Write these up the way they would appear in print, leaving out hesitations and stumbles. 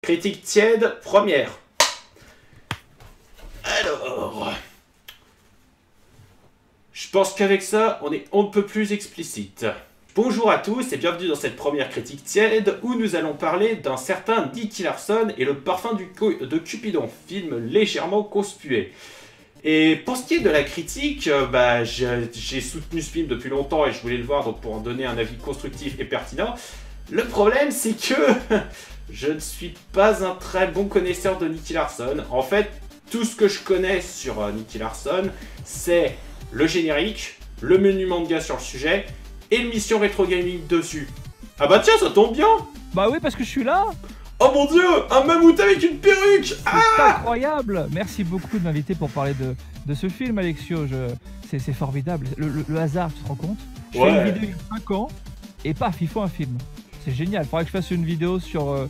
Critique tiède, première. Alors... Je pense qu'avec ça, on ne peut plus explicite. Bonjour à tous et bienvenue dans cette première critique tiède où nous allons parler d'un certain Nicky Larson et le parfum de Cupidon, film légèrement conspué. Et pour ce qui est de la critique, j'ai soutenu ce film depuis longtemps et je voulais le voir donc pour en donner un avis constructif et pertinent. Le problème c'est que je ne suis pas un très bon connaisseur de Nicky Larson. En fait, tout ce que je connais sur Nicky Larson, c'est le générique, le menu manga sur le sujet et le mission rétro gaming dessus. Ah bah tiens, ça tombe bien. Bah oui, parce que je suis là. Oh mon dieu, un mammouth avec une perruque. C'est incroyable. Merci beaucoup de m'inviter pour parler de ce film, Alexio. C'est formidable. Le hasard, tu te rends compte? Je fais une vidéo il y a 5 ans et paf, il faut un film. C'est génial. Il faudrait que je fasse une vidéo sur...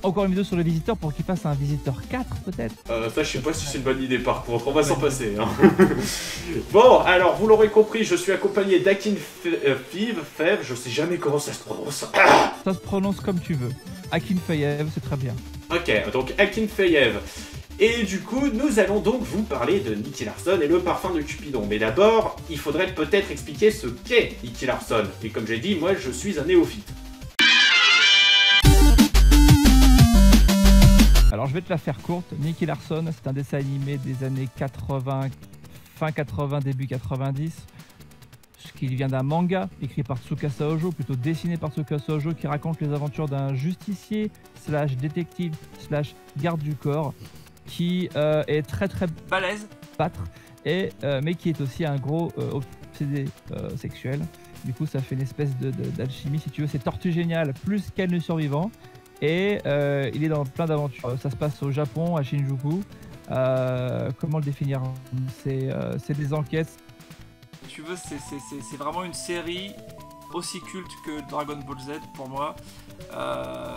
encore une vidéo sur le visiteur pour qu'il fasse un visiteur 4 peut-être. Ça je sais pas si c'est une bonne idée par contre, on va s'en passer. Hein. Bon, alors vous l'aurez compris, je suis accompagné d'Akin Fev, je sais jamais comment ça se prononce. Ça se prononce comme tu veux. Akin Feyev, c'est très bien. Ok, donc Akin Feyev. Et du coup, nous allons donc vous parler de Nicky Larson et le parfum de Cupidon. Mais d'abord, il faudrait peut-être expliquer ce qu'est Nicky Larson. Et comme j'ai dit, moi je suis un néophyte. Alors je vais te la faire courte. Nicky Larson, c'est un dessin animé des années 80, fin 80, début 90. Ce qui vient d'un manga écrit par Tsukasa Ojo, plutôt dessiné par Tsukasa Ojo, qui raconte les aventures d'un justicier slash détective slash garde du corps qui est très balèze, battre, et, mais qui est aussi un gros obsédé sexuel. Du coup ça fait une espèce d'alchimie si tu veux. C'est Tortue Géniale plus Ken le Survivant. Et il est dans plein d'aventures. Ça se passe au Japon, à Shinjuku. Comment le définir? C'est des enquêtes. Si tu veux, c'est vraiment une série aussi culte que Dragon Ball Z pour moi.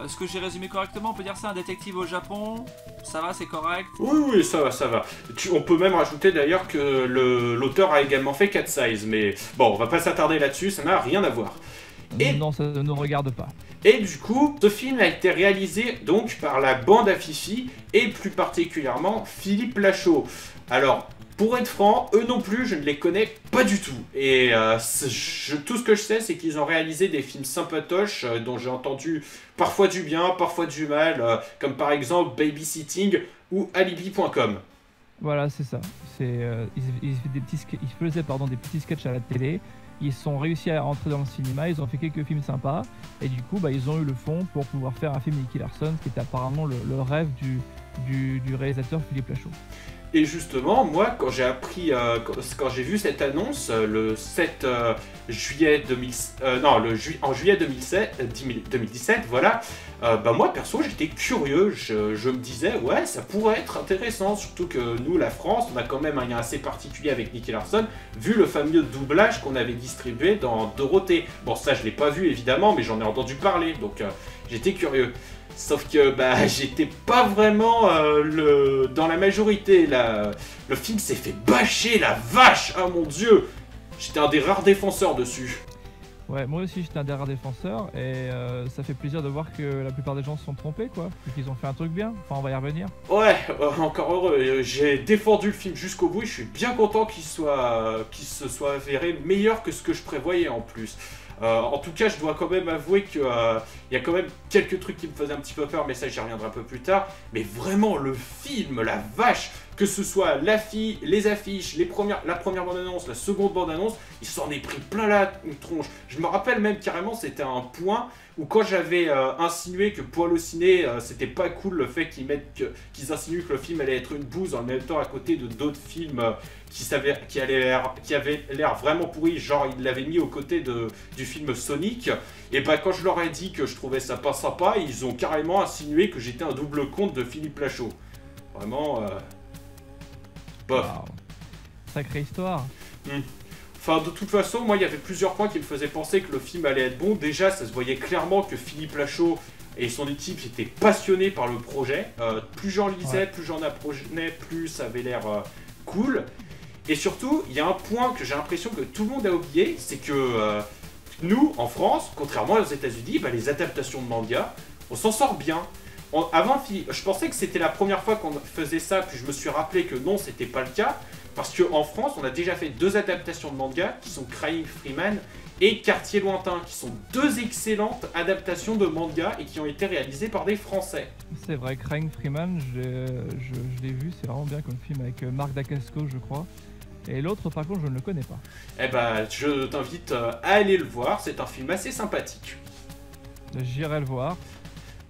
Est-ce que j'ai résumé correctement? On peut dire ça, un détective au Japon? Ça va, c'est correct? Oui, ça va. On peut même rajouter d'ailleurs que l'auteur a également fait Cat Size. Mais bon, on va pas s'attarder là-dessus, ça n'a rien à voir. Et non, ça ne nous regarde pas. Et du coup, ce film a été réalisé donc par la bande à Fifi et plus particulièrement Philippe Lachaud. Alors, pour être franc, eux non plus, je ne les connais pas du tout. Et tout ce que je sais, c'est qu'ils ont réalisé des films sympatoches dont j'ai entendu parfois du bien, parfois du mal, comme par exemple Babysitting ou Alibi.com. Voilà, c'est ça. Ils faisaient des petits sketchs à la télé. Ils sont réussi à rentrer dans le cinéma, ils ont fait quelques films sympas, et du coup, ils ont eu le fond pour pouvoir faire un film Nicky Larson, qui était apparemment le rêve du réalisateur Philippe Lachaud. Et justement, moi, quand j'ai appris, quand j'ai vu cette annonce, le 7 juillet en juillet 2017, voilà, moi, perso, j'étais curieux, je me disais, ouais, ça pourrait être intéressant, surtout que nous, la France, on a quand même un lien assez particulier avec Nicky Larson, vu le fameux doublage qu'on avait distribué dans Dorothée. Bon, ça, je l'ai pas vu, évidemment, mais j'en ai entendu parler, donc j'étais curieux. Sauf que j'étais pas vraiment dans la majorité. Le film s'est fait bâcher, la vache. Oh mon dieu. J'étais un des rares défenseurs dessus. Ouais, moi aussi j'étais un des rares défenseurs. Et ça fait plaisir de voir que la plupart des gens se sont trompés, quoi. Et qu'ils ont fait un truc bien. Enfin, on va y revenir. Ouais, encore heureux. J'ai défendu le film jusqu'au bout. Et je suis bien content qu'il se soit avéré meilleur que ce que je prévoyais en plus. En tout cas, je dois quand même avouer qu'il y a quand même quelques trucs qui me faisaient un petit peu peur, mais ça j'y reviendrai un peu plus tard. Mais vraiment, le film, la vache, que ce soit les affiches, la première bande-annonce, la seconde bande-annonce, il s'en est pris plein la tronche. Je me rappelle même carrément, c'était un point où quand j'avais insinué que Poil au ciné, c'était pas cool le fait qu'ils insinuent que le film allait être une bouse en même temps à côté de d'autres films qui avaient l'air vraiment pourris, genre ils l'avaient mis aux côtés du film Sonic. Et quand je leur ai dit que je trouvais ça pas sympa, ils ont carrément insinué que j'étais un double compte de Philippe Lachaud. Vraiment, bof. Wow. Sacrée histoire. Enfin, de toute façon, moi, il y avait plusieurs points qui me faisaient penser que le film allait être bon. Déjà, ça se voyait clairement que Philippe Lachaud et son équipe étaient passionnés par le projet. Plus j'en lisais, plus j'en apprenais, plus ça avait l'air cool. Et surtout, il y a un point que j'ai l'impression que tout le monde a oublié, c'est que nous, en France, contrairement aux États-Unis, les adaptations de manga, on s'en sort bien. avant, je pensais que c'était la première fois qu'on faisait ça, puis je me suis rappelé que non, c'était pas le cas. Parce qu'en France, on a déjà fait 2 adaptations de manga, qui sont Crying Freeman et Quartier Lointain, qui sont 2 excellentes adaptations de manga et qui ont été réalisées par des Français. C'est vrai, Crying Freeman, je l'ai vu, c'est vraiment bien comme film avec Marc Dacascos, je crois. Et l'autre, par contre, je ne le connais pas. Eh ben, je t'invite à aller le voir, c'est un film assez sympathique. J'irai le voir.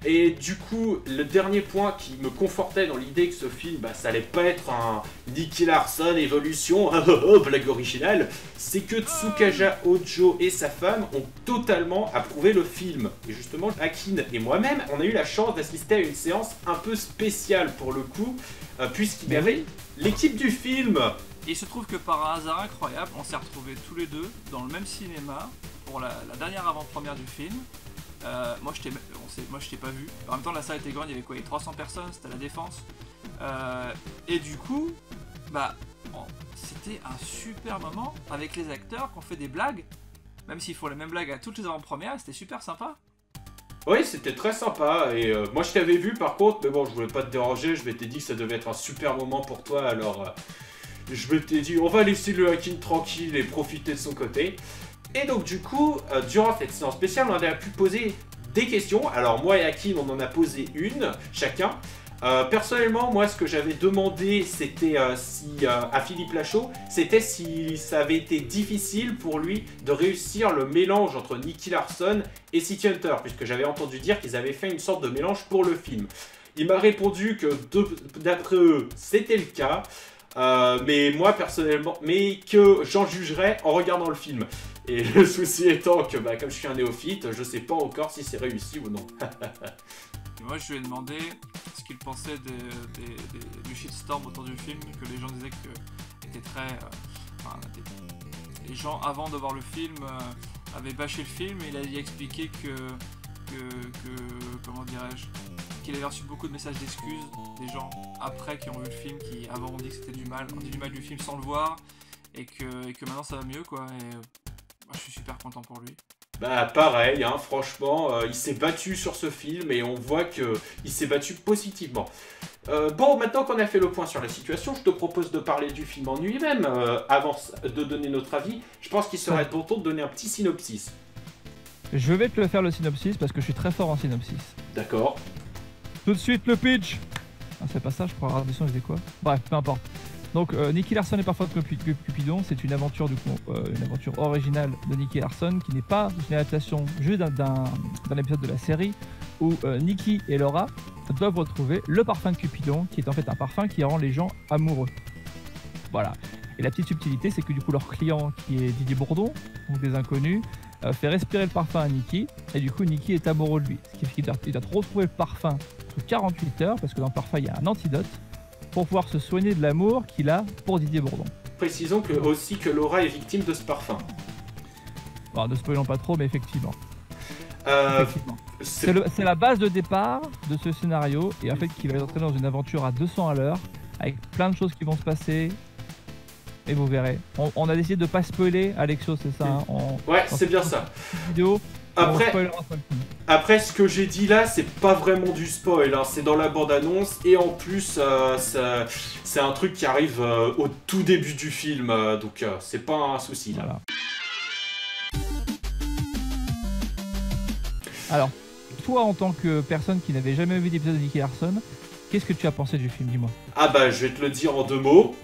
Et du coup, le dernier point qui me confortait dans l'idée que ce film, ça allait pas être un Nicky Larson évolution, blague originale, c'est que Tsukasa Ojo et sa femme ont totalement approuvé le film. Et justement, Akin et moi-même, on a eu la chance d'assister à une séance un peu spéciale pour le coup, puisqu'il y avait l'équipe du film. Et il se trouve que par un hasard incroyable, on s'est retrouvés tous les deux dans le même cinéma pour la dernière avant-première du film. Moi je t'ai pas vu. En même temps la salle était grande, il y avait quoi, il y avait 300 personnes, c'était à la Défense. Et du coup, c'était un super moment avec les acteurs qui ont fait des blagues. Même s'ils font les mêmes blagues à toutes les avant-premières, c'était super sympa. Oui, c'était très sympa. Et moi je t'avais vu par contre, mais bon, je voulais pas te déranger, je m'étais dit que ça devait être un super moment pour toi, alors je m'étais dit on va laisser le Akin tranquille et profiter de son côté. Et donc du coup, durant cette séance spéciale, on a pu poser des questions. Alors moi et Akin, on en a posé une chacun. Personnellement, moi ce que j'avais demandé, c'était à Philippe Lachaud, c'était si ça avait été difficile pour lui de réussir le mélange entre Nicky Larson et City Hunter, puisque j'avais entendu dire qu'ils avaient fait une sorte de mélange pour le film. Il m'a répondu que d'après eux, c'était le cas. Mais moi personnellement, mais que j'en jugerais en regardant le film. Et le souci étant que comme je suis un néophyte, je sais pas encore si c'est réussi ou non. Et moi je lui ai demandé ce qu'il pensait du shitstorm autour du film, que les gens disaient que était très... les gens avant de voir le film avaient bâché le film, et il a expliqué que comment dirais-je, qu'il avait reçu beaucoup de messages d'excuses des gens après qui ont vu le film, qui avant ont dit que c'était du mal, on dit du mal du film sans le voir, et que maintenant ça va mieux quoi. Et moi, je suis super content pour lui. Pareil, hein, franchement, il s'est battu sur ce film et on voit qu'il s'est battu positivement. Bon, maintenant qu'on a fait le point sur la situation, je te propose de parler du film en lui-même. Avant de donner notre avis, je pense qu'il serait bon temps de donner un petit synopsis. Je vais te le faire le synopsis parce que je suis très fort en synopsis. D'accord. Tout de suite le pitch. Ah, c'est pas ça, je crois. La traduction c'était quoi? Bref, peu importe. Donc Nicky Larson et parfois Cupidon, c'est une aventure originale de Nicky Larson qui n'est pas une adaptation juste d'un épisode de la série où Nicky et Laura doivent retrouver le parfum de Cupidon, qui est en fait un parfum qui rend les gens amoureux. Voilà. Et la petite subtilité, c'est que du coup leur client, qui est Didier Bourdon, donc des inconnus, fait respirer le parfum à Nicky, et du coup Nicky est amoureux de lui. Ce qui fait qu'il doit retrouver le parfum sous 48 heures, parce que dans le parfum il y a un antidote, pour pouvoir se soigner de l'amour qu'il a pour Didier Bourdon. Précisons aussi que Laura est victime de ce parfum. Bon, ne spoilons pas trop, mais effectivement. Effectivement. C'est la base de départ de ce scénario, et en fait qui va être entraîné dans une aventure à 200 à l'heure, avec plein de choses qui vont se passer, et vous verrez. On a décidé de pas spoiler, Alexio, c'est ça hein, ouais, c'est bien ça. Vidéo, après, ce que j'ai dit là, c'est pas vraiment du spoil, hein, c'est dans la bande-annonce, et en plus, c'est un truc qui arrive au tout début du film, donc c'est pas un souci là. Voilà. Alors, toi en tant que personne qui n'avait jamais vu d'épisode de Nicky Larson, qu'est-ce que tu as pensé du film, dis-moi? Je vais te le dire en 2 mots.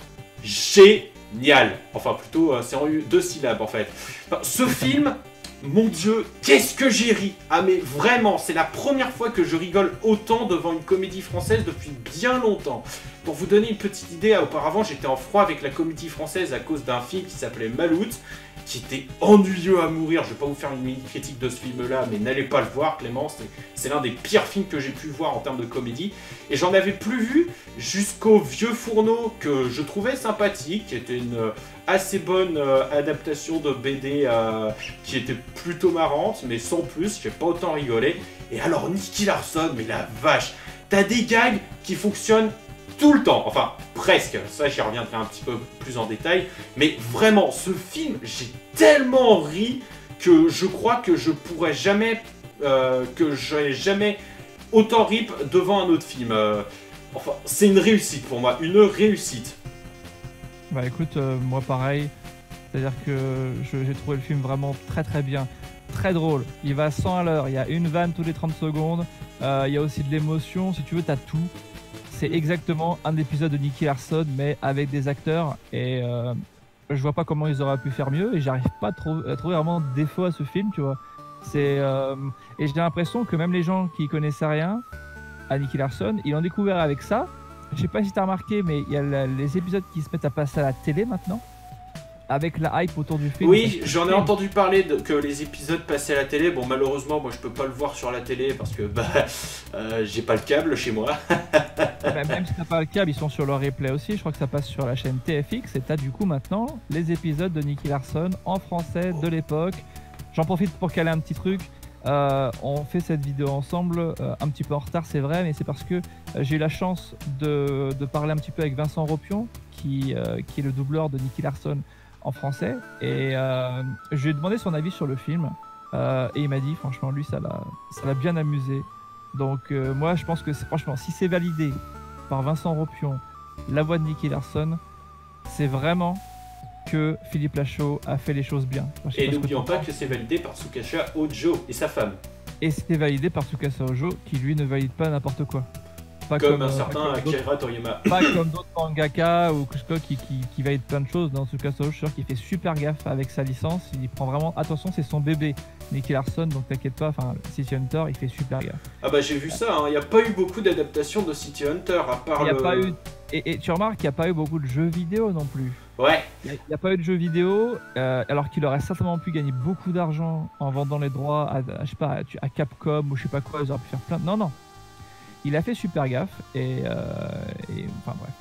Génial. Enfin, plutôt, c'est en 2 syllabes en fait. Enfin, ce film... Mon Dieu, qu'est-ce que j'ai ri! Ah mais vraiment, c'est la première fois que je rigole autant devant une comédie française depuis bien longtemps. Pour vous donner une petite idée, auparavant j'étais en froid avec la comédie française à cause d'un film qui s'appelait Malout, qui était ennuyeux à mourir. Je vais pas vous faire une mini-critique de ce film-là, mais n'allez pas le voir, Clément. C'est l'un des pires films que j'ai pu voir en termes de comédie. Et j'en avais plus vu jusqu'au Vieux Fourneau, que je trouvais sympathique, qui était une assez bonne adaptation de BD qui était plutôt marrante, mais sans plus, j'ai pas autant rigolé. Et alors Nicky Larson, mais la vache, t'as des gags qui fonctionnent tout le temps, enfin presque, ça j'y reviendrai un petit peu plus en détail, mais vraiment ce film, j'ai tellement ri que je crois que je pourrais jamais, que j'aurais jamais autant RIP devant un autre film. Enfin, c'est une réussite pour moi, une réussite. Bah écoute, moi pareil, c'est-à-dire que j'ai trouvé le film vraiment très très bien, très drôle, il va à 100 à l'heure, il y a une vanne tous les 30 secondes, il y a aussi de l'émotion, si tu veux t'as tout. C'est exactement un épisode de Nicky Larson mais avec des acteurs et je vois pas comment ils auraient pu faire mieux et j'arrive pas à trouver vraiment de défaut à ce film, tu vois. Et j'ai l'impression que même les gens qui connaissaient rien à Nicky Larson, ils l'ont découvert avec ça. Je sais pas si t'as remarqué, mais il y a les épisodes qui se mettent à passer à la télé maintenant, avec la hype autour du film. Oui, j'en ai entendu parler que les épisodes passaient à la télé. Bon, malheureusement, moi je peux pas le voir sur la télé parce que j'ai pas le câble chez moi. Même si t'as pas le câble, ils sont sur leur replay aussi. Je crois que ça passe sur la chaîne TFX et t'as du coup maintenant les épisodes de Nicky Larson en français de l'époque. J'en profite pour caler un petit truc. On fait cette vidéo ensemble, un petit peu en retard c'est vrai, mais c'est parce que j'ai eu la chance de parler un petit peu avec Vincent Ropion, qui est le doubleur de Nicky Larson en français, et je lui ai demandé son avis sur le film, et il m'a dit franchement lui ça l'a bien amusé. Donc moi je pense que franchement si c'est validé par Vincent Ropion, la voix de Nicky Larson, c'est vraiment que Philippe Lachaud a fait les choses bien. Et n'oublions pas que c'est validé par Tsukasa Ojo et sa femme. Et c'était validé par Tsukasa Ojo, qui lui ne valide pas n'importe quoi. Pas comme un certain Akira Toriyama. Pas comme d'autres mangaka ou Kushko qui valide plein de choses. Dans Tsukasa Ojo, je suis sûr qu'il fait super gaffe avec sa licence. Il prend vraiment attention, c'est son bébé. Nicky Larson, donc t'inquiète pas, enfin City Hunter, il fait super gaffe. Ah bah j'ai vu ça, il n'y a pas eu beaucoup d'adaptations de City Hunter, à part il y a pas eu... et tu remarques qu'il n'y a pas eu beaucoup de jeux vidéo non plus. Ouais. Il n'y a pas eu de jeux vidéo, alors qu'il aurait certainement pu gagner beaucoup d'argent en vendant les droits je sais pas, à Capcom ou je sais pas quoi, ils auraient pu faire plein... Non. Il a fait super gaffe et enfin bref.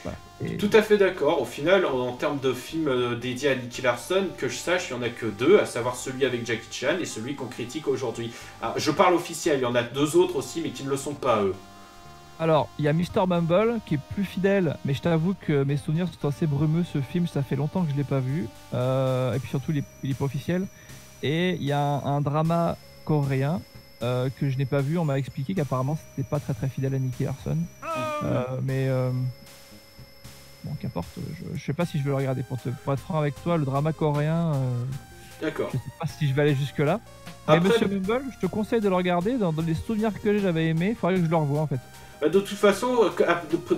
Voilà. Et... Tout à fait d'accord. Au final, en termes de films dédiés à Nicky Larson, que je sache, il n'y en a que deux, à savoir celui avec Jackie Chan et celui qu'on critique aujourd'hui. Je parle officiel, il y en a deux autres aussi, mais qui ne le sont pas, eux. Alors, il y a Mr. Mumble qui est plus fidèle, mais je t'avoue que mes souvenirs sont assez brumeux. Ce film, ça fait longtemps que je ne l'ai pas vu. Et puis surtout, il n'est pas officiel. Et il y a un drama coréen que je n'ai pas vu. On m'a expliqué qu'apparemment, c'était pas très très fidèle à Nicky Larson. Bon, qu'importe, je sais pas si je vais le regarder. Pour être franc avec toi, le drama coréen, d'accord. Je sais pas si je vais aller jusque là. Mais Monsieur Mumble, je te conseille de le regarder. Dans les souvenirs que j'avais aimé, il faudrait que je le revoie en fait. De toute façon,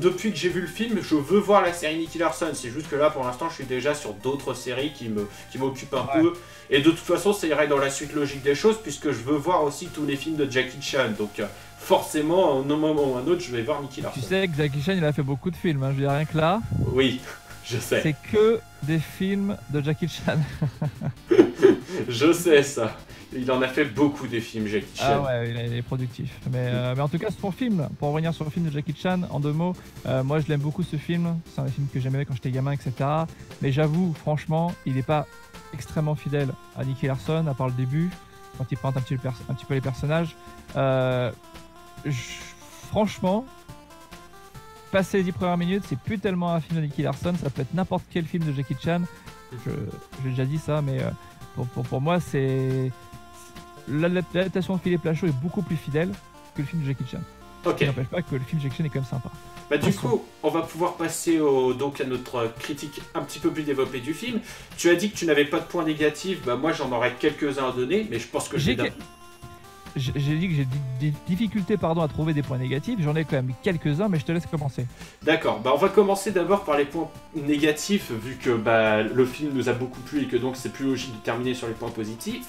depuis que j'ai vu le film, je veux voir la série Nicky Larson. C'est juste que là, pour l'instant, je suis déjà sur d'autres séries qui m'occupent un peu. Et de toute façon, ça irait dans la suite logique des choses, puisque je veux voir aussi tous les films de Jackie Chan. Donc forcément, à un moment ou à un autre, je vais voir Nicky Larson. Tu sais que Jackie Chan, il a fait beaucoup de films. Hein. Je veux dire, rien que là... Oui, je sais. C'est que des films de Jackie Chan. Je sais ça. Il en a fait beaucoup des films, Jackie Chan. Ah ouais, il est productif. Mais en tout cas, c'est son film. Pour revenir sur le film de Jackie Chan, en deux mots, moi je l'aime beaucoup ce film. C'est un film que j'aimais quand j'étais gamin, etc. Mais j'avoue, franchement, il n'est pas extrêmement fidèle à Nicky Larson, à part le début, quand il présente un petit peu les personnages. Franchement, passer les 10 premières minutes, c'est plus tellement un film de Nicky Larson, ça peut être n'importe quel film de Jackie Chan. J'ai déjà dit ça, mais pour moi, c'est... L'adaptation de Philippe Lachaud est beaucoup plus fidèle que le film de Jackie Chan. Ok. Ça n'empêche pas que le film de Jackie Chan est quand même sympa. Bah du coup, on va pouvoir passer donc à notre critique un petit peu plus développée du film. Tu as dit que tu n'avais pas de points négatifs, bah moi j'en aurais quelques-uns à donner, mais je pense que j'ai dit que j'ai des difficultés à trouver des points négatifs, j'en ai quand même quelques-uns, mais je te laisse commencer. D'accord, bah on va commencer d'abord par les points négatifs, vu que le film nous a beaucoup plu et que donc c'est plus logique de terminer sur les points positifs.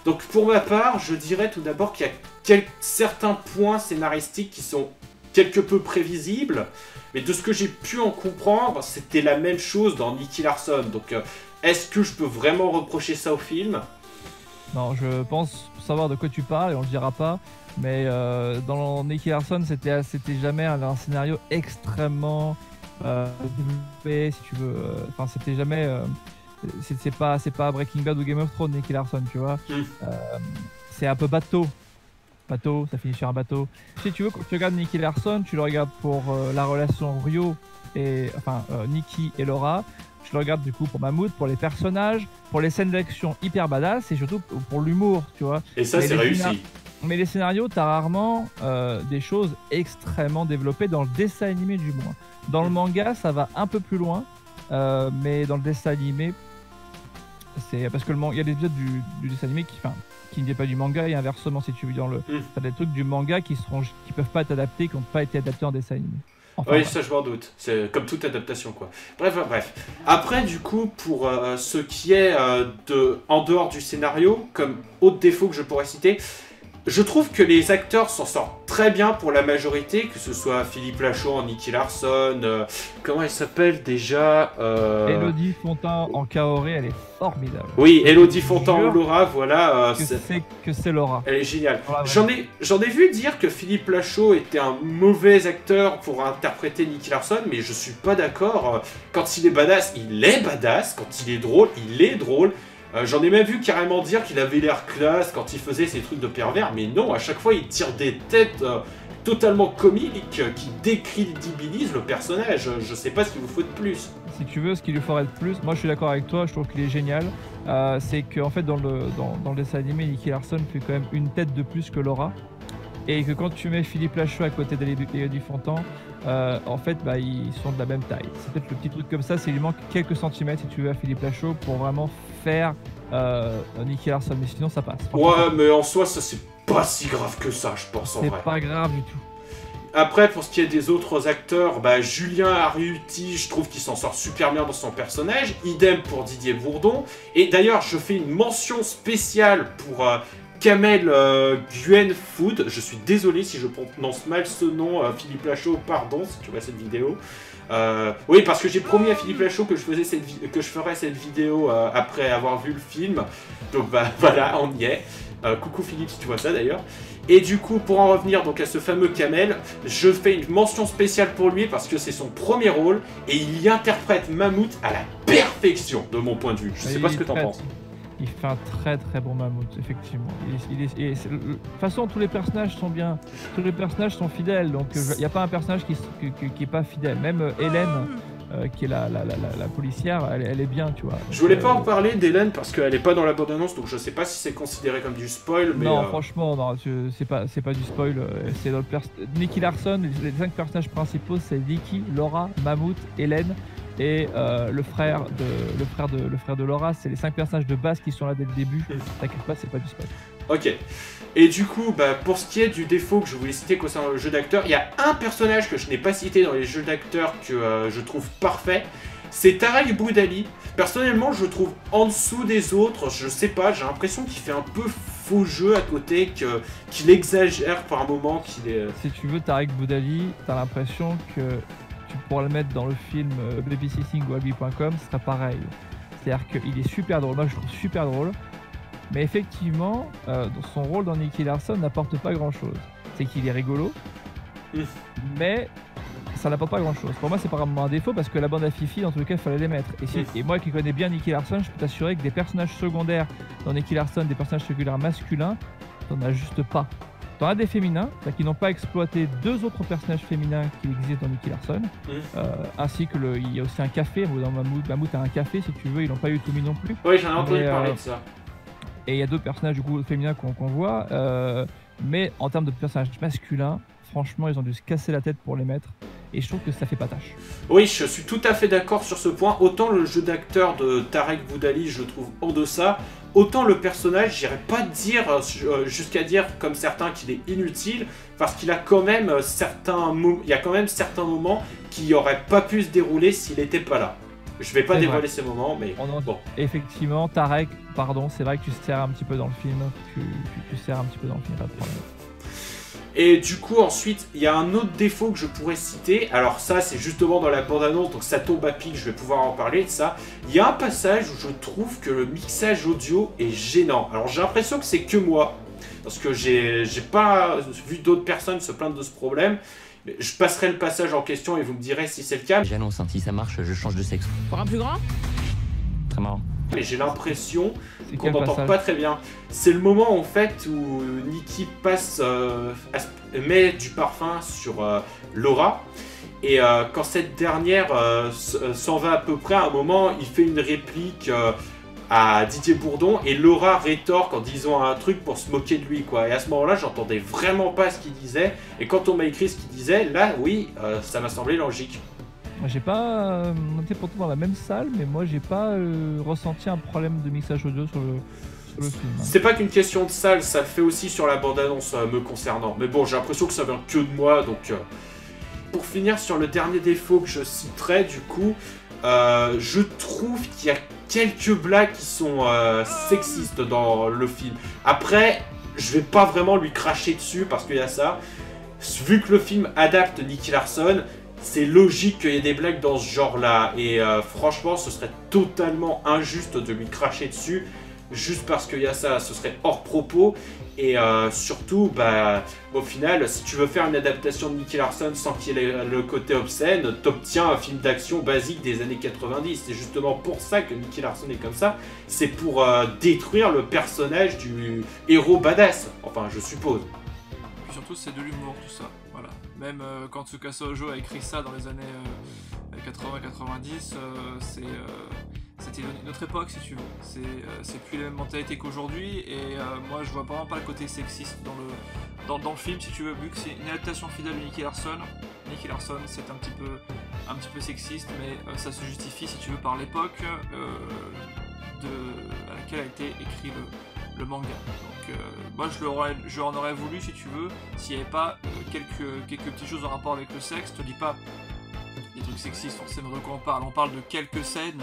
Donc pour ma part, je dirais tout d'abord qu'il y a certains points scénaristiques qui sont quelque peu prévisibles, mais de ce que j'ai pu en comprendre, c'était la même chose dans Nicky Larson. Donc est-ce que je peux vraiment reprocher ça au film ? Non, je pense savoir de quoi tu parles et on le dira pas, mais dans Nicky Larson, c'était jamais un scénario extrêmement développé, si tu veux. Enfin, c'était jamais... c'est pas Breaking Bad ou Game of Thrones, Nicky Larson, tu vois. C'est un peu bateau, ça finit sur un bateau. Si tu veux, quand tu regardes Nicky Larson, tu le regardes pour la relation Nicky et Laura. Je le regarde du coup pour Mahmoud, pour les personnages, pour les scènes d'action hyper badass et surtout pour l'humour, tu vois. Et ça, c'est réussi. Mais les scénarios, t'as rarement des choses extrêmement développées dans le dessin animé du moins. Dans le manga, ça va un peu plus loin, mais dans le dessin animé, c'est parce que il y a des épisodes du dessin animé qui ne viennent pas du manga et inversement si tu veux t'as des trucs du manga qui peuvent pas être adaptés, qui n'ont pas été adaptés en dessin animé. Enfin, oui, ça je m'en doute. C'est comme toute adaptation, quoi. Bref. Après, du coup, pour ce qui est en dehors du scénario, comme autre défaut que je pourrais citer, je trouve que les acteurs s'en sortent très bien pour la majorité, que ce soit Philippe Lachaud, Nicky Larson, comment elle s'appelle déjà Élodie Fontan en Kaoré, elle est formidable. Oui, Élodie Fontan en Laura, voilà. Que c'est Laura. Elle est géniale. J'en ai vu dire que Philippe Lachaud était un mauvais acteur pour interpréter Nicky Larson, mais je suis pas d'accord. Quand il est badass, il est badass. Quand il est drôle, il est drôle. J'en ai même vu carrément dire qu'il avait l'air classe quand il faisait ses trucs de pervers, mais non, à chaque fois il tire des têtes totalement comiques qui décrédibilisent le personnage. Je sais pas ce qu'il vous faut de plus. Si tu veux, ce qu'il lui faudrait de plus, moi je suis d'accord avec toi, je trouve qu'il est génial. C'est qu'en fait dans le dessin animé, Nicky Larson fait quand même une tête de plus que Laura. Et que quand tu mets Philippe Lachaud à côté d'Élodie Fontan, en fait ils sont de la même taille. C'est peut-être le petit truc comme ça, c'est il lui manque quelques centimètres si tu veux à Philippe Lachaud pour vraiment faire Nicky Larson, mais sinon ça passe. Ouais, mais en soi ça c'est pas si grave que ça, je pense en vrai. C'est pas grave du tout. Après, pour ce qui est des autres acteurs, Julien Arriuti, je trouve qu'il s'en sort super bien dans son personnage. Idem pour Didier Bourdon. Et d'ailleurs, je fais une mention spéciale pour Kamel Guenfoud. Je suis désolé si je prononce mal ce nom. Philippe Lachaud, pardon si tu vois cette vidéo. Oui, parce que j'ai promis à Philippe Lachaud que je ferais cette vidéo après avoir vu le film. Donc voilà, on y est. Coucou Philippe si tu vois ça d'ailleurs. Et du coup, pour en revenir donc à ce fameux Kamel, je fais une mention spéciale pour lui parce que c'est son premier rôle et il y interprète Mammouth à la perfection de mon point de vue. Je sais pas ce que t'en penses. Il fait un très très bon Mammouth, effectivement. De toute façon, tous les personnages sont bien, tous les personnages sont fidèles, donc il n'y a pas un personnage qui est pas fidèle. Même Hélène, qui est la policière, elle est bien, tu vois. Je voulais pas en parler d'Hélène parce qu'elle est pas dans la bande-annonce, donc je sais pas si c'est considéré comme du spoil. Mais non, franchement, non, c'est pas du spoil. C'est Nicky Larson, les 5 personnages principaux, c'est Nicky, Laura, Mammouth, Hélène. Et le frère de Laura, c'est les 5 personnages de base qui sont là dès le début. T'inquiète pas, c'est pas du spoil. Ok. Et du coup, pour ce qui est du défaut que je voulais citer concernant le jeu d'acteur, il y a un personnage que je n'ai pas cité dans les jeux d'acteurs que je trouve parfait. C'est Tarek Boudali. Personnellement, je le trouve en dessous des autres. Je sais pas, j'ai l'impression qu'il fait un peu faux jeu à côté, qu'il exagère par moment. Si tu veux, Tarek Boudali, t'as l'impression que tu pourras le mettre dans le film Babysitting ou Albi.com, ce sera pareil. C'est-à-dire qu'il est super drôle, moi je le trouve super drôle, mais effectivement, son rôle dans Nicky Larson n'apporte pas grand-chose. C'est qu'il est rigolo, mais ça n'apporte pas grand-chose. Pour moi, c'est pas vraiment un défaut parce que la bande à Fifi, dans tous les cas, il fallait les mettre. Et moi qui connais bien Nicky Larson, je peux t'assurer que des personnages secondaires dans Nicky Larson, des personnages secondaires masculins, t'en as juste pas. T'en as des féminins, qui n'ont pas exploité 2 autres personnages féminins qui existent dans Nicky Larson, ainsi que il y a aussi un café, dans Mammouth a un café si tu veux, ils n'ont pas eu Tommy non plus. Oui, j'en ai entendu parler de ça. Et il y a d'autres personnages du coup féminins qu'on voit, mais en termes de personnages masculins, franchement ils ont dû se casser la tête pour les mettre. Et je trouve que ça fait pas tâche. Oui, je suis tout à fait d'accord sur ce point. Autant le jeu d'acteur de Tarek Boudali, je le trouve en deçà. Autant le personnage, j'irais pas dire jusqu'à dire comme certains qu'il est inutile, parce qu'il a quand même certains moments qui auraient pas pu se dérouler s'il était pas là. Je vais pas dévoiler ces moments, mais bon. Effectivement, Tarek, pardon, c'est vrai que tu sers un petit peu dans le film. Tu sers un petit peu dans le film, pas de problème. Et du coup, ensuite, il y a un autre défaut que je pourrais citer. Alors ça, c'est justement dans la bande-annonce, donc ça tombe à pic, je vais pouvoir en parler de ça. Il y a un passage où je trouve que le mixage audio est gênant. Alors j'ai l'impression que c'est que moi, parce que j'ai pas vu d'autres personnes se plaindre de ce problème. Je passerai le passage en question et vous me direz si c'est le cas. J'annonce, si ça marche, je change de sexe. Pour un plus grand ? Très marrant. Mais j'ai l'impression qu'on n'entend pas très bien. C'est le moment en fait où Nicky met du parfum sur Laura. Et quand cette dernière s'en va à peu près, à un moment, il fait une réplique à Didier Bourdon et Laura rétorque en disant un truc pour se moquer de lui, quoi. Et à ce moment-là, j'entendais vraiment pas ce qu'il disait. Et quand on m'a écrit ce qu'il disait, là, oui, ça m'a semblé logique. Moi, j'ai pas. On était pourtant dans la même salle, mais moi, j'ai pas ressenti un problème de mixage audio sur le film. C'est pas qu'une question de salle, ça le fait aussi sur la bande-annonce me concernant. Mais bon, j'ai l'impression que ça vient que de moi, donc... Pour finir sur le dernier défaut que je citerai, du coup, je trouve qu'il y a quelques blagues qui sont sexistes dans le film. Après, je vais pas vraiment lui cracher dessus parce qu'il y a ça. Vu que le film adapte Nicky Larson, c'est logique qu'il y ait des blagues dans ce genre-là. Et franchement, ce serait totalement injuste de lui cracher dessus. Juste parce qu'il y a ça, ce serait hors propos. Et surtout, bah, au final, si tu veux faire une adaptation de Nicky Larson sans qu'il y ait le côté obscène, t'obtiens un film d'action basique des années 90. C'est justement pour ça que Nicky Larson est comme ça. C'est pour détruire le personnage du héros badass. Enfin, je suppose. Et puis surtout, c'est de l'humour, tout ça. Voilà. Même quand Tsukasa Ojo a écrit ça dans les années 80-90, c'était une autre époque, si tu veux. C'est plus la même mentalité qu'aujourd'hui, et moi je vois vraiment pas le côté sexiste dans le film, si tu veux, vu que c'est une adaptation fidèle de Nicky Larson. Nicky Larson, c'est un petit peu sexiste, mais ça se justifie, si tu veux, par l'époque à laquelle a été écrit le manga. Donc moi je en aurais voulu, si tu veux, s'il n'y avait pas quelques petites choses en rapport avec le sexe. Je te dis pas des trucs sexistes forcément de quoi on parle. On parle de quelques scènes,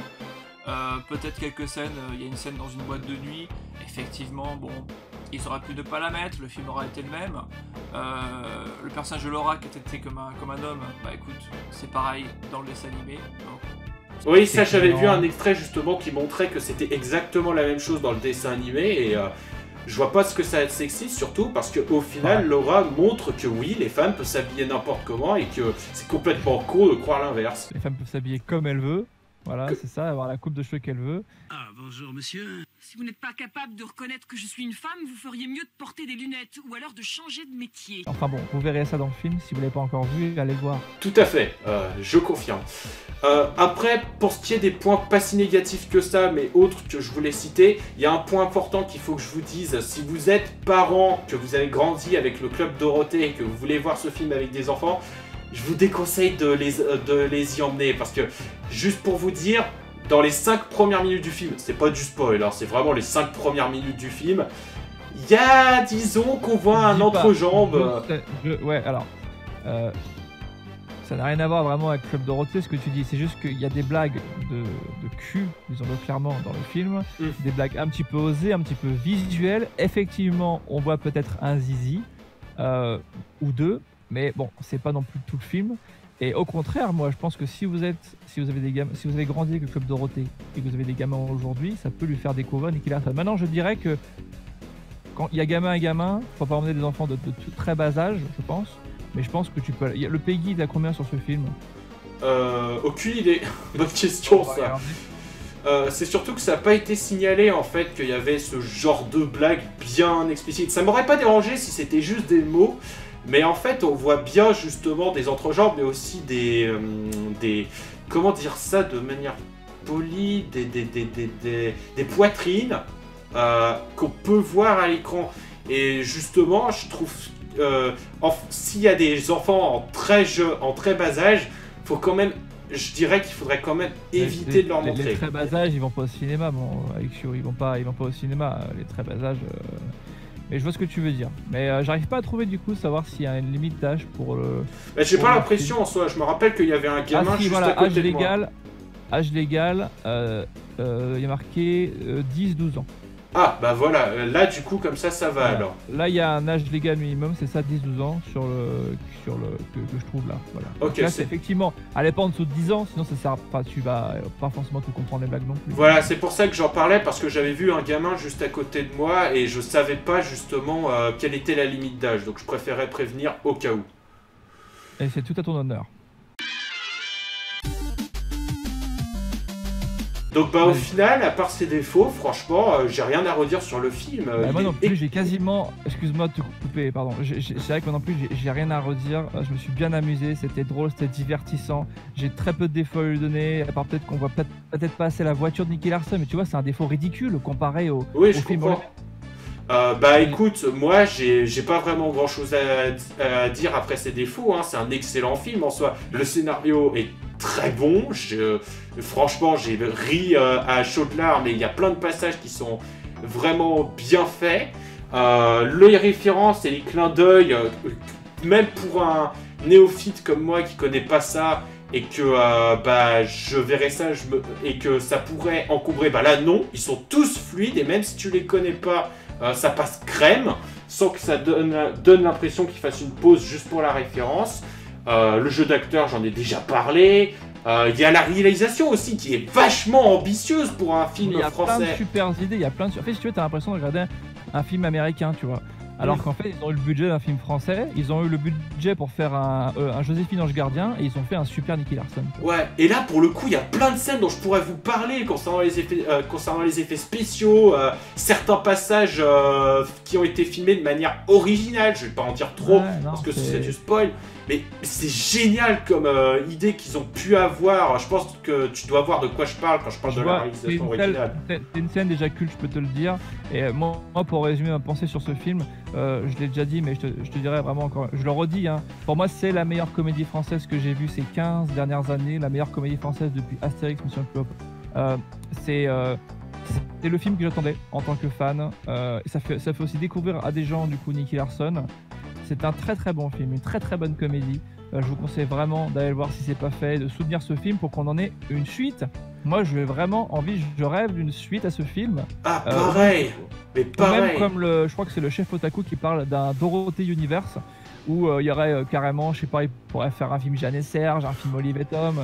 peut-être quelques scènes. Il y a une scène dans une boîte de nuit, effectivement, bon, ils auraient pu ne pas la mettre, le film aurait été le même. Le personnage de Laura qui était traité comme un homme, bah écoute, c'est pareil dans le dessin animé. Donc, oui, ça j'avais vu un extrait justement qui montrait que c'était exactement la même chose dans le dessin animé, et je vois pas ce que ça va être sexiste, surtout parce qu'au final, ouais, Laura montre que oui, les femmes peuvent s'habiller n'importe comment et que c'est complètement con de croire l'inverse. Les femmes peuvent s'habiller comme elles veulent, voilà, c'est ça, avoir la coupe de cheveux qu'elles veulent. Ah, bonjour monsieur. Si vous n'êtes pas capable de reconnaître que je suis une femme, vous feriez mieux de porter des lunettes ou alors de changer de métier. Enfin bon, vous verrez ça dans le film, si vous l'avez pas encore vu, allez le voir. Tout à fait, je confirme. Après, pour ce qui est des points pas si négatifs que ça, mais autres que je voulais citer, il y a un point important qu'il faut que je vous dise. Si vous êtes parent, que vous avez grandi avec le Club Dorothée et que vous voulez voir ce film avec des enfants, je vous déconseille de les y emmener. Parce que, juste pour vous dire, dans les 5 premières minutes du film, c'est pas du spoil, hein, c'est vraiment les 5 premières minutes du film, il y a, disons, qu'on voit un entrejambe. Ouais, alors... ça n'a rien à voir vraiment avec Club Dorothée, ce que tu dis. C'est juste qu'il y a des blagues de cul, disons-le clairement, dans le film. Des blagues un petit peu osées, un petit peu visuelles. Effectivement, on voit peut-être un zizi ou deux, mais bon, c'est pas non plus tout le film. Et au contraire, moi, je pense que si vous avez grandi avec le Club Dorothée et que vous avez des gamins aujourd'hui, ça peut lui faire découvrir Nicky Larson. Maintenant, je dirais que quand il y a gamin et gamin, faut pas emmener des enfants de très bas âge, je pense. Mais je pense que tu peux... Le Peggy, il a combien sur ce film? Aucune idée. Bonne question, ça. C'est surtout que ça n'a pas été signalé, en fait, qu'il y avait ce genre de blague bien explicite. Ça m'aurait pas dérangé si c'était juste des mots, mais en fait, on voit bien, justement, des entrejambes, mais aussi des comment dire ça de manière polie, des poitrines qu'on peut voir à l'écran. Et justement, je trouve... s'il y a des enfants en très bas âge, faut quand même, je dirais qu'il faudrait quand même éviter de leur montrer. Les très bas âge, ils vont pas au cinéma, bon, Alexio, ils vont pas au cinéma, les très bas âge. Mais je vois ce que tu veux dire. Mais j'arrive pas à trouver du coup savoir s'il y a une limite d'âge pour le. Bah, j'ai pas l'impression en soi. Je me rappelle qu'il y avait un gamin juste à côté de moi. Âge légal, il y a marqué 10-12 ans. Ah, bah voilà, là du coup, comme ça va voilà. Alors. Là, il y a un âge légal minimum, c'est ça, 10-12 ans, que je trouve là. Voilà. Ok, là, c'est effectivement, allez pas en dessous de 10 ans, sinon ça sert pas, tu vas pas forcément tout comprendre les blagues non plus. Voilà, c'est pour ça que j'en parlais, parce que j'avais vu un gamin juste à côté de moi et je savais pas justement quelle était la limite d'âge, donc je préférais prévenir au cas où. Et c'est tout à ton honneur. Donc au final, à part ses défauts, franchement, j'ai rien à redire sur le film. Moi non plus, j'ai quasiment... Excuse-moi de te couper, pardon. C'est vrai que moi non plus, j'ai rien à redire. Je me suis bien amusé, c'était drôle, c'était divertissant. J'ai très peu de défauts à lui donner, à part peut-être qu'on voit peut-être pas assez la voiture de Nicky Larson, mais tu vois, c'est un défaut ridicule comparé au film. Comprends. Écoute, moi j'ai pas vraiment grand chose à dire après ses défauts, hein. C'est un excellent film en soi. Le scénario est très bon, franchement j'ai ri à chaudes larmes, mais il y a plein de passages qui sont vraiment bien faits. Les références et les clins d'œil, même pour un néophyte comme moi qui connaît pas ça, et que je verrais ça et que ça pourrait encombrer, là non, ils sont tous fluides, et même si tu les connais pas, ça passe crème, sans que ça donne l'impression qu'ils fassent une pause juste pour la référence. Le jeu d'acteur, j'en ai déjà parlé. Il y a la réalisation aussi qui est vachement ambitieuse pour un film français. Il y a plein de super idées, il y a plein de... En fait, si tu veux, t'as l'impression de regarder un film américain, tu vois. Alors qu'en fait, ils ont eu le budget d'un film français, ils ont eu le budget pour faire un Joséphine Ange Gardien, et ils ont fait un super Nicky Larson. Ouais, et là, pour le coup, il y a plein de scènes dont je pourrais vous parler concernant les effets spéciaux, certains passages qui ont été filmés de manière originale. Je vais pas en dire trop, parce que ce serait du spoil. Mais c'est génial comme idée qu'ils ont pu avoir. Je pense que tu dois voir de quoi je parle quand je parle de la réalisation originale. C'est une scène déjà culte, je peux te le dire. Et moi pour résumer ma pensée sur ce film, je l'ai déjà dit, mais je te dirais vraiment encore, je le redis, hein. Pour moi, c'est la meilleure comédie française que j'ai vue ces 15 dernières années, la meilleure comédie française depuis Astérix, Mission Cléopâtre. C'est le film que j'attendais en tant que fan. Ça fait aussi découvrir à des gens, du coup, Nicky Larson. C'est un très très bon film, une très très bonne comédie. Je vous conseille vraiment d'aller le voir si c'est pas fait, de soutenir ce film pour qu'on en ait une suite. Moi, j'ai vraiment envie, je rêve d'une suite à ce film. Ah, pareil. Mais pareil. Même comme je crois que c'est le chef Otaku qui parle d'un Dorothée Universe, où il y aurait carrément, je sais pas, il pourrait faire un film Jeanne et Serge, un film Olive et Tom.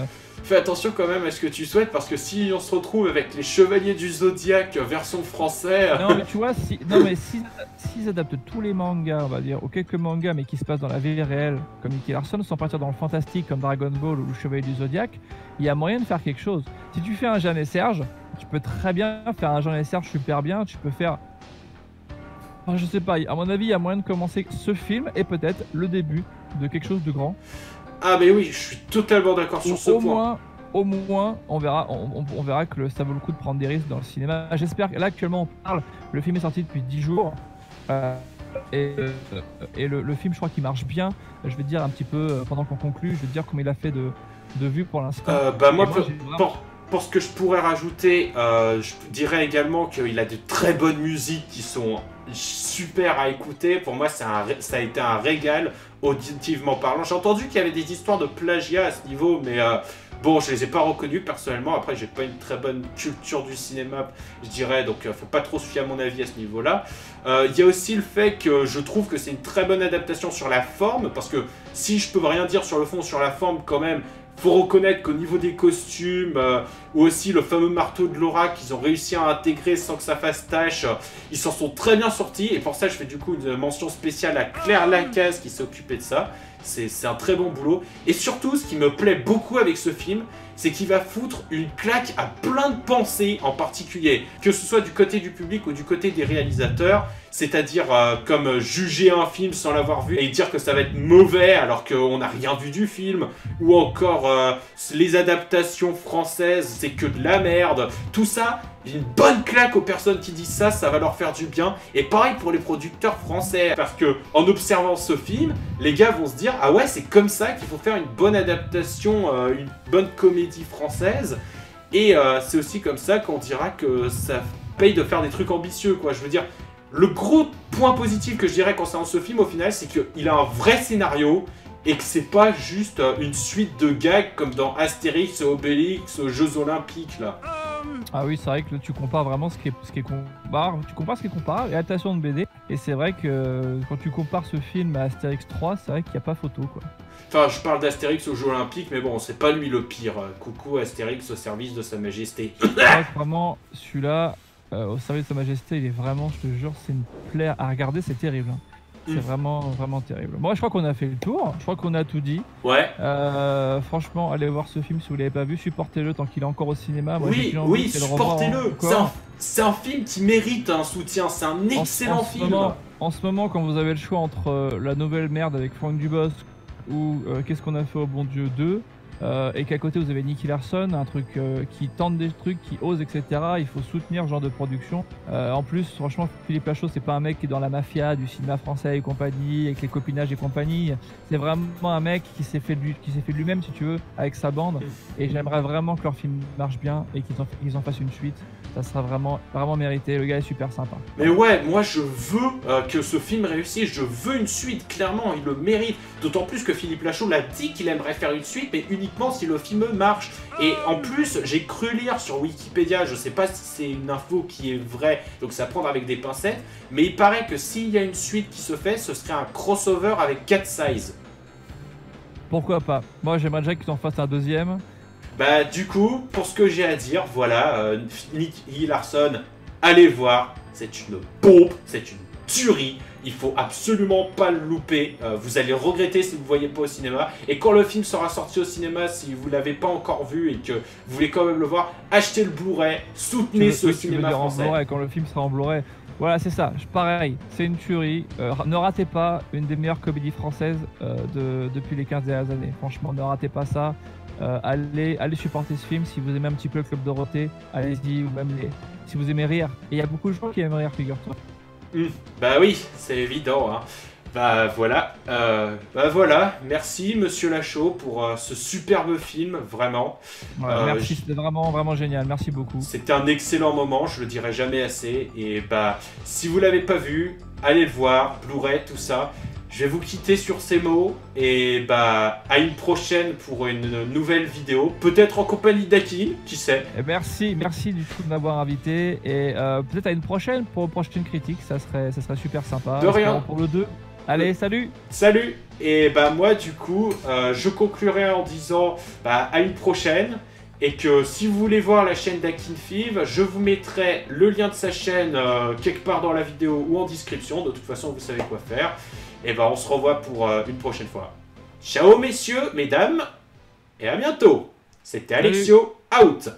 Fais attention quand même à ce que tu souhaites, parce que si on se retrouve avec les Chevaliers du Zodiaque version français... Non mais tu vois, s'ils adaptent tous les mangas, on va dire, ou quelques mangas mais qui se passent dans la vie réelle, comme Nicky Larson, sans partir dans le fantastique comme Dragon Ball ou le Chevalier du Zodiaque, il y a moyen de faire quelque chose. Si tu fais un Jeanne et Serge, tu peux très bien faire un Jeanne et Serge super bien, tu peux faire... Enfin, je sais pas, à mon avis, il y a moyen de commencer ce film et peut-être le début de quelque chose de grand. Ah mais oui, je suis totalement d'accord sur ce point. Au moins, on verra que ça vaut le coup de prendre des risques dans le cinéma. J'espère que là, actuellement, on parle, le film est sorti depuis 10 jours. Et le film, je crois qu'il marche bien. Je vais te dire un petit peu, pendant qu'on conclut, je vais te dire combien il a fait de vues pour l'instant. Pour ce que je pourrais rajouter, je dirais également qu'il a de très bonnes musiques qui sont super à écouter. Pour moi, ça a été un régal, auditivement parlant. J'ai entendu qu'il y avait des histoires de plagiat à ce niveau, mais bon, je les ai pas reconnues personnellement. Après, j'ai pas une très bonne culture du cinéma, je dirais, donc faut pas trop se fier à mon avis à ce niveau-là. Il y a aussi le fait que je trouve que c'est une très bonne adaptation sur la forme, parce que si je peux rien dire sur le fond, sur la forme quand même, faut reconnaître qu'au niveau des costumes, ou aussi le fameux marteau de Laura qu'ils ont réussi à intégrer sans que ça fasse tâche, ils s'en sont très bien sortis, et pour ça je fais du coup une mention spéciale à Claire Lacaze qui s'est occupée de ça. C'est un très bon boulot. Et surtout, ce qui me plaît beaucoup avec ce film, c'est qu'il va foutre une claque à plein de pensées en particulier, que ce soit du côté du public ou du côté des réalisateurs, c'est-à-dire comme juger un film sans l'avoir vu et dire que ça va être mauvais alors qu'on n'a rien vu du film, ou encore les adaptations françaises, c'est que de la merde. Tout ça, une bonne claque aux personnes qui disent ça, ça va leur faire du bien. Et pareil pour les producteurs français, parce que en observant ce film, les gars vont se dire ah ouais, c'est comme ça qu'il faut faire une bonne adaptation, une bonne comédie française. Et c'est aussi comme ça qu'on dira que ça paye de faire des trucs ambitieux, quoi. Je veux dire, le gros point positif que je dirais concernant ce film au final, c'est qu'il a un vrai scénario et que c'est pas juste une suite de gags comme dans Astérix, Obélix, aux Jeux Olympiques là. Ah oui, c'est vrai que tu compares vraiment ce qui est comparable. Tu compares ce qui est comparable et adaptation de BD. Et c'est vrai que quand tu compares ce film à Astérix 3, c'est vrai qu'il n'y a pas photo, quoi. Enfin, je parle d'Astérix aux Jeux Olympiques, mais bon, c'est pas lui le pire. Coucou Astérix au service de Sa Majesté. C'est vrai que vraiment, celui-là, au service de Sa Majesté, il est vraiment, je te jure, c'est une plaie à regarder, c'est terrible. C'est vraiment terrible. Moi, je crois qu'on a fait le tour. Je crois qu'on a tout dit. Ouais. Franchement, allez voir ce film si vous l'avez pas vu. Supportez-le tant qu'il est encore au cinéma. Moi, j'ai Oui, plus envie oui, de le revoir supportez-le. encore. C'est un film qui mérite un soutien. C'est un excellent film. En ce moment, quand vous avez le choix entre La Nouvelle Merde avec Franck Dubosc ou Qu'est-ce qu'on a fait au bon Dieu 2, et qu'à côté vous avez Nicky Larson, un truc qui tente des trucs, qui ose, etc. Il faut soutenir ce genre de production. En plus, franchement, Philippe Lachaud, c'est pas un mec qui est dans la mafia du cinéma français et compagnie, avec les copinages et compagnie. C'est vraiment un mec qui s'est fait de lui-même, si tu veux, avec sa bande. Et j'aimerais vraiment que leur film marche bien et qu'ils en fassent une suite. Ça sera vraiment mérité. Le gars est super sympa. Mais ouais, moi je veux que ce film réussisse. Je veux une suite, clairement, il le mérite. D'autant plus que Philippe Lachaud l'a dit qu'il aimerait faire une suite, mais uniquement si le film marche. Et en plus, j'ai cru lire sur Wikipédia, je sais pas si c'est une info qui est vraie, donc c'est à prendre avec des pincettes, mais il paraît que s'il y a une suite qui se fait, ce serait un crossover avec Cat Size. Pourquoi pas? Moi, j'aimerais déjà qu'ils en fassent un deuxième. Bah du coup, pour ce que j'ai à dire, voilà, Nicky Larson, allez le voir, c'est une pompe, c'est une tuerie, il faut absolument pas le louper, vous allez regretter si vous ne le voyez pas au cinéma, et quand le film sera sorti au cinéma, si vous l'avez pas encore vu et que vous voulez quand même le voir, achetez le Blu-ray, soutenez ce cinéma français. Quand le film sera en Blu-ray. Voilà, c'est ça, pareil, c'est une tuerie. Ne ratez pas une des meilleures comédies françaises depuis les 15 dernières années. Franchement, ne ratez pas ça. Allez supporter ce film si vous aimez un petit peu le Club Dorothée, allez-y, ou même si vous aimez rire. Et il y a beaucoup de gens qui aiment rire, figure-toi. Bah oui, c'est évident, hein. Bah voilà, merci Monsieur Lachaud pour ce superbe film, vraiment. Ouais, merci, c'était vraiment génial, merci beaucoup. C'était un excellent moment, je le dirai jamais assez. Et bah, si vous l'avez pas vu, allez le voir, Blu-ray, tout ça. Je vais vous quitter sur ces mots et bah à une prochaine pour une nouvelle vidéo, peut-être en compagnie d'Akin, qui sait. Et merci du coup de m'avoir invité et peut-être à une prochaine pour une prochaine critique, ça serait super sympa. De rien. Pour le 2. Allez, salut. Salut. Et bah moi du coup, je conclurai en disant bah à une prochaine. Et que si vous voulez voir la chaîne d'Akin Fiv, je vous mettrai le lien de sa chaîne quelque part dans la vidéo ou en description. De toute façon, vous savez quoi faire. Et ben on se revoit pour une prochaine fois. Ciao messieurs, mesdames, et à bientôt. C'était Alexio, out.